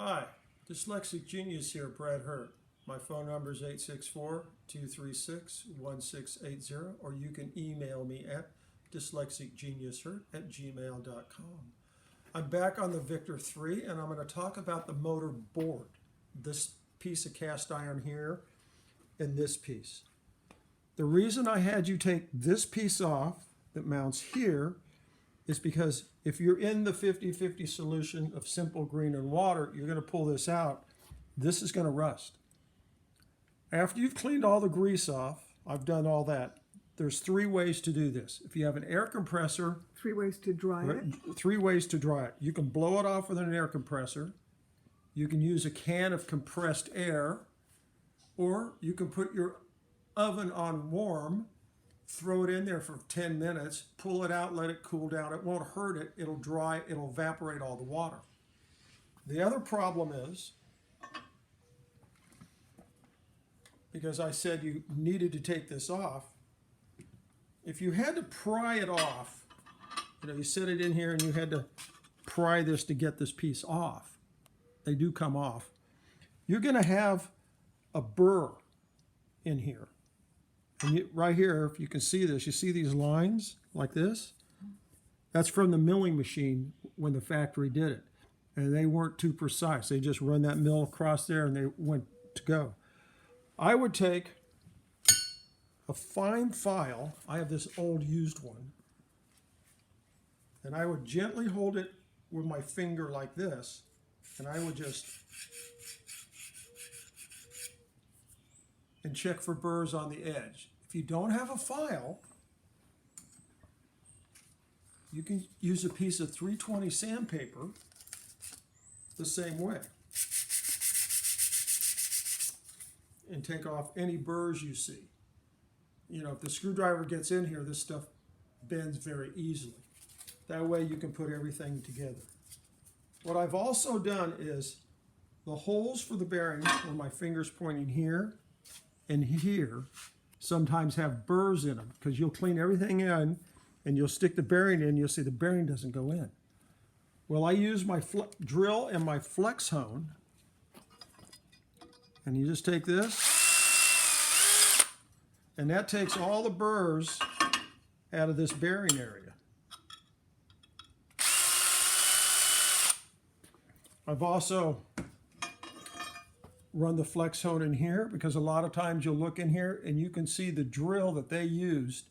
Hi, Dyslexic Genius here, Brad Hurt. My phone number is 864-236-1680, or you can email me at dyslexicgeniushurt@gmail.com. I'm back on the Victor 3, and I'm going to talk about the motor board. This piece of cast iron here and this piece. The reason I had you take this piece off that mounts here is because if you're in the 50-50 solution of simple green and water, you're going to pull this out. This is going to rust. After you've cleaned all the grease off, I've done all that. There's 3 ways to do this. If you have an air compressor, 3 ways to dry it. 3 ways to dry it. You can blow it off with an air compressor. You can use a can of compressed air, or you can put your oven on warm, throw it in there for 10 minutes, pull it out, let it cool down. It won't hurt it. It'll dry, it'll evaporate all the water. The other problem is, because I said you needed to take this off, if you had to pry it off, you set it in here and you had to pry this to get this piece off. They do come off. You're going to have a burr in here. And right here, if you can see this, you see these lines like this? That's from the milling machine when the factory did it. And they weren't too precise. They just run that mill across there and they went to go. I would take a fine file. I have this old used one. And I would gently hold it with my finger like this. And I would just and check for burrs on the edge. If you don't have a file, you can use a piece of 320 sandpaper the same way and take off any burrs you see. If the screwdriver gets in here, this stuff bends very easily. That way you can put everything together. What I've also done is the holes for the bearings, where my finger's pointing here and here, sometimes have burrs in them, because you'll clean everything in and you'll stick the bearing in, you'll see the bearing doesn't go in. Well, I use my drill and my flex hone, and you just take this, and that takes all the burrs out of this bearing area. I've also run the flex hone in here, because a lot of times you'll look in here and you can see the drill that they used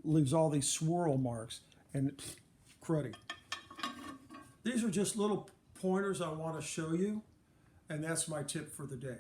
leaves all these swirl marks and cruddy. These are just little pointers I want to show you, and that's my tip for the day.